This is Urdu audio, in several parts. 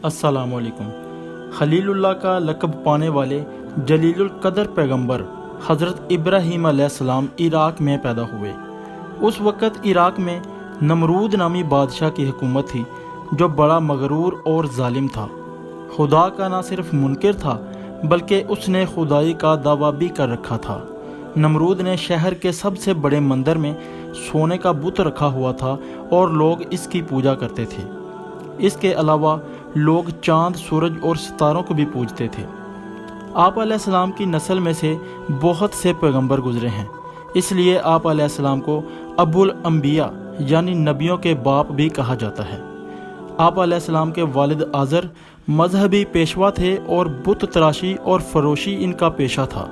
السلام علیکم۔ خلیل اللہ کا لقب پانے والے جلیل القدر پیغمبر حضرت ابراہیم علیہ السلام عراق میں پیدا ہوئے۔ اس وقت عراق میں نمرود نامی بادشاہ کی حکومت تھی جو بڑا مغرور اور ظالم تھا۔ خدا کا نہ صرف منکر تھا بلکہ اس نے خدائی کا دعویٰ بھی کر رکھا تھا۔ نمرود نے شہر کے سب سے بڑے مندر میں سونے کا بت رکھا ہوا تھا اور لوگ اس کی پوجا کرتے تھے۔ اس کے علاوہ لوگ چاند، سورج اور ستاروں کو بھی پوجتے تھے۔ آپ علیہ السلام کی نسل میں سے بہت سے پیغمبر گزرے ہیں، اس لیے آپ علیہ السلام کو ابو الانبیاء یعنی نبیوں کے باپ بھی کہا جاتا ہے۔ آپ علیہ السلام کے والد آزر مذہبی پیشوا تھے اور بت تراشی اور فروشی ان کا پیشہ تھا۔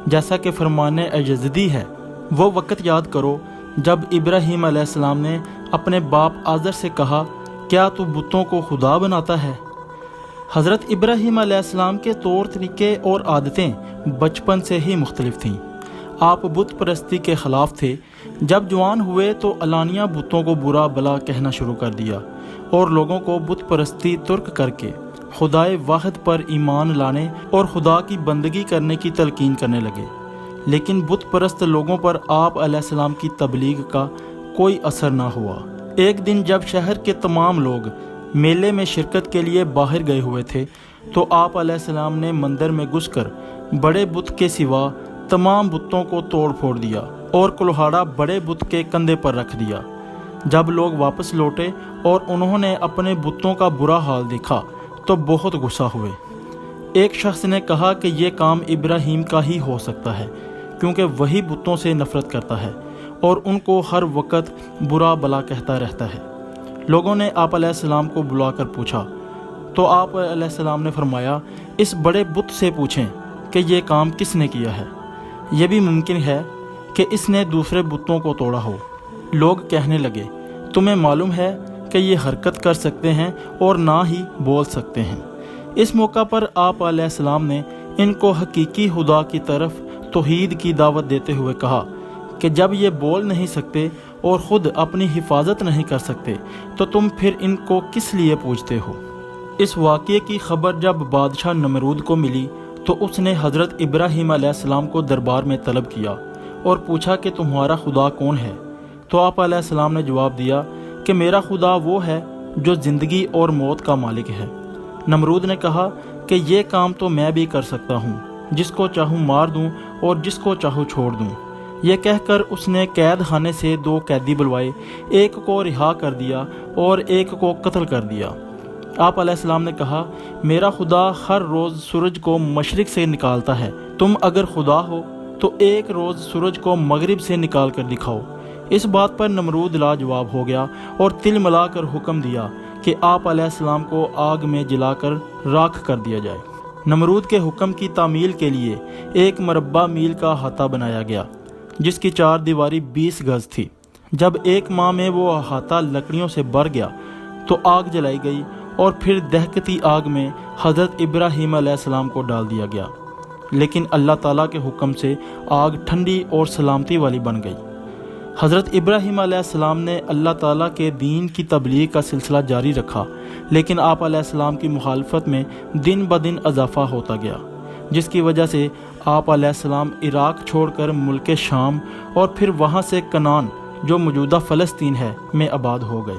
جیسا کہ فرمان یزدی ہے، وہ وقت یاد کرو جب ابراہیم علیہ السلام نے اپنے باپ آزر سے کہا، کیا تو بتوں کو خدا بناتا ہے؟ حضرت ابراہیم علیہ السلام کے طور طریقے اور عادتیں بچپن سے ہی مختلف تھیں۔ آپ بت پرستی کے خلاف تھے۔ جب جوان ہوئے تو علانیہ بتوں کو برا بلا کہنا شروع کر دیا اور لوگوں کو بت پرستی ترک کر کے خدائے واحد پر ایمان لانے اور خدا کی بندگی کرنے کی تلقین کرنے لگے۔ لیکن بت پرست لوگوں پر آپ علیہ السلام کی تبلیغ کا کوئی اثر نہ ہوا۔ ایک دن جب شہر کے تمام لوگ میلے میں شرکت کے لیے باہر گئے ہوئے تھے تو آپ علیہ السلام نے مندر میں گھس کر بڑے بت کے سوا تمام بتوں کو توڑ پھوڑ دیا اور کلہاڑا بڑے بت کے کندھے پر رکھ دیا۔ جب لوگ واپس لوٹے اور انہوں نے اپنے بتوں کا برا حال دیکھا تو بہت غصہ ہوئے۔ ایک شخص نے کہا کہ یہ کام ابراہیم کا ہی ہو سکتا ہے کیونکہ وہی بتوں سے نفرت کرتا ہے اور ان کو ہر وقت برا بلا کہتا رہتا ہے۔ لوگوں نے آپ علیہ السلام کو بلا کر پوچھا تو آپ علیہ السلام نے فرمایا، اس بڑے بت سے پوچھیں کہ یہ کام کس نے کیا ہے، یہ بھی ممکن ہے کہ اس نے دوسرے بتوں کو توڑا ہو۔ لوگ کہنے لگے، تمہیں معلوم ہے کہ یہ حرکت کر سکتے ہیں اور نہ ہی بول سکتے ہیں۔ اس موقع پر آپ علیہ السلام نے ان کو حقیقی خدا کی طرف توحید کی دعوت دیتے ہوئے کہا کہ جب یہ بول نہیں سکتے اور خود اپنی حفاظت نہیں کر سکتے تو تم پھر ان کو کس لیے پوجتے ہو؟ اس واقعے کی خبر جب بادشاہ نمرود کو ملی تو اس نے حضرت ابراہیم علیہ السلام کو دربار میں طلب کیا اور پوچھا کہ تمہارا خدا کون ہے؟ تو آپ علیہ السلام نے جواب دیا کہ میرا خدا وہ ہے جو زندگی اور موت کا مالک ہے۔ نمرود نے کہا کہ یہ کام تو میں بھی کر سکتا ہوں، جس کو چاہوں مار دوں اور جس کو چاہوں چھوڑ دوں۔ یہ کہہ کر اس نے قید خانے سے 2 قیدی بلوائے، ایک کو رہا کر دیا اور ایک کو قتل کر دیا۔ آپ علیہ السلام نے کہا، میرا خدا ہر روز سورج کو مشرق سے نکالتا ہے، تم اگر خدا ہو تو ایک روز سورج کو مغرب سے نکال کر دکھاؤ۔ اس بات پر نمرود لاجواب ہو گیا اور تل ملا کر حکم دیا کہ آپ علیہ السلام کو آگ میں جلا کر راکھ کر دیا جائے۔ نمرود کے حکم کی تعمیل کے لیے ایک مربع میل کا احاطہ بنایا گیا جس کی 4 دیواری 20 گز تھی۔ جب 1 ماہ میں وہ احاطہ لکڑیوں سے بھر گیا تو آگ جلائی گئی اور پھر دہکتی آگ میں حضرت ابراہیم علیہ السلام کو ڈال دیا گیا، لیکن اللہ تعالیٰ کے حکم سے آگ ٹھنڈی اور سلامتی والی بن گئی۔ حضرت ابراہیم علیہ السلام نے اللہ تعالیٰ کے دین کی تبلیغ کا سلسلہ جاری رکھا، لیکن آپ علیہ السلام کی مخالفت میں دن بدن اضافہ ہوتا گیا، جس کی وجہ سے آپ علیہ السلام عراق چھوڑ کر ملک شام اور پھر وہاں سے کنعان جو موجودہ فلسطین ہے میں آباد ہو گئے۔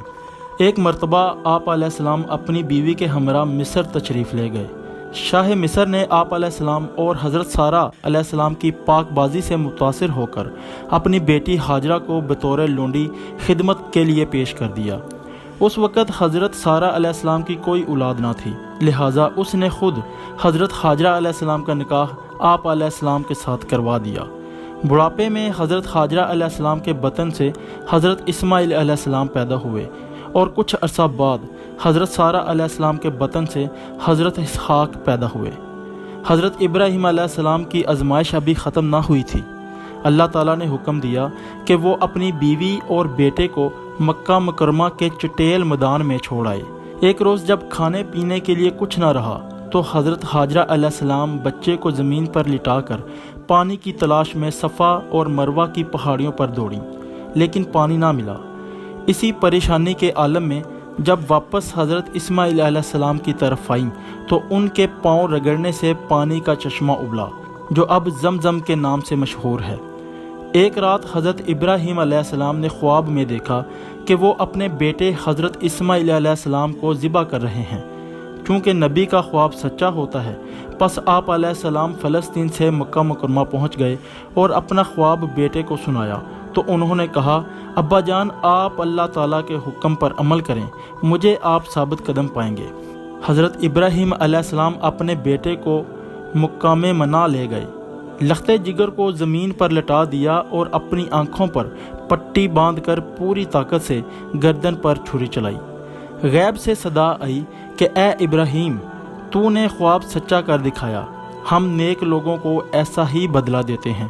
ایک مرتبہ آپ علیہ السلام اپنی بیوی کے ہمراہ مصر تشریف لے گئے۔ شاہ مصر نے آپ علیہ السلام اور حضرت سارہ علیہ السلام کی پاک بازی سے متاثر ہو کر اپنی بیٹی ہاجرہ کو بطور لونڈی خدمت کے لیے پیش کر دیا۔ اس وقت حضرت سارہ علیہ السلام کی کوئی اولاد نہ تھی، لہٰذا اس نے خود حضرت ہاجرہ علیہ السلام کا نکاح آپ علیہ السلام کے ساتھ کروا دیا۔ بڑھاپے میں حضرت ہاجرہ علیہ السلام کے بطن سے حضرت اسماعیل علیہ السلام پیدا ہوئے اور کچھ عرصہ بعد حضرت سارہ علیہ السلام کے بطن سے حضرت اسحاق پیدا ہوئے۔ حضرت ابراہیم علیہ السلام کی آزمائش ابھی ختم نہ ہوئی تھی۔ اللہ تعالیٰ نے حکم دیا کہ وہ اپنی بیوی اور بیٹے کو مکہ مکرمہ کے چٹیل میدان میں چھوڑ آئے۔ ایک روز جب کھانے پینے کے لیے کچھ نہ رہا تو حضرت ہاجرہ علیہ السلام بچے کو زمین پر لٹا کر پانی کی تلاش میں صفا اور مروہ کی پہاڑیوں پر دوڑیں، لیکن پانی نہ ملا۔ اسی پریشانی کے عالم میں جب واپس حضرت اسماعیل علیہ السلام کی طرف آئیں تو ان کے پاؤں رگڑنے سے پانی کا چشمہ ابلا جو اب زمزم کے نام سے مشہور ہے۔ ایک رات حضرت ابراہیم علیہ السلام نے خواب میں دیکھا کہ وہ اپنے بیٹے حضرت اسماعیل علیہ السلام کو ذبح کر رہے ہیں۔ چونکہ نبی کا خواب سچا ہوتا ہے، پس آپ علیہ السلام فلسطین سے مکہ مکرمہ پہنچ گئے اور اپنا خواب بیٹے کو سنایا تو انہوں نے کہا، ابا جان آپ اللہ تعالیٰ کے حکم پر عمل کریں، مجھے آپ ثابت قدم پائیں گے۔ حضرت ابراہیم علیہ السلام اپنے بیٹے کو مقام منا لے گئے، لختے جگر کو زمین پر لٹا دیا اور اپنی آنکھوں پر پٹی باندھ کر پوری طاقت سے گردن پر چھری چلائی۔ غیب سے صدا آئی کہ اے ابراہیم، تو نے خواب سچا کر دکھایا، ہم نیک لوگوں کو ایسا ہی بدلہ دیتے ہیں۔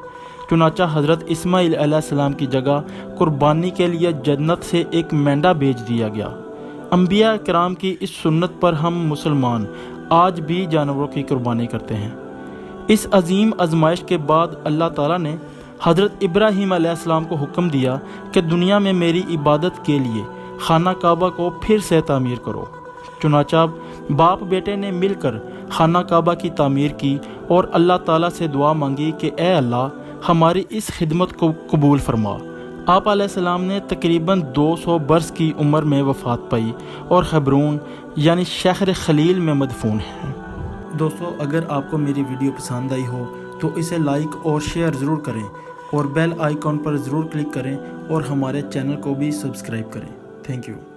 چنانچہ حضرت اسماعیل علیہ السلام کی جگہ قربانی کے لیے جنت سے ایک مینڈا بھیج دیا گیا۔ انبیاء کرام کی اس سنت پر ہم مسلمان آج بھی جانوروں کی قربانی کرتے ہیں۔ اس عظیم آزمائش کے بعد اللہ تعالیٰ نے حضرت ابراہیم علیہ السلام کو حکم دیا کہ دنیا میں میری عبادت کے لیے خانہ کعبہ کو پھر سے تعمیر کرو۔ چنانچہ باپ بیٹے نے مل کر خانہ کعبہ کی تعمیر کی اور اللہ تعالیٰ سے دعا مانگی کہ اے اللہ ہماری اس خدمت کو قبول فرما۔ آپ علیہ السلام نے تقریباً 200 برس کی عمر میں وفات پائی اور خبرون یعنی شہر خلیل میں مدفون ہیں۔ دوستو، اگر آپ کو میری ویڈیو پسند آئی ہو تو اسے لائک اور شیئر ضرور کریں اور بیل آئیکن پر ضرور کلک کریں اور ہمارے چینل کو بھی سبسکرائب کریں۔ Thank you.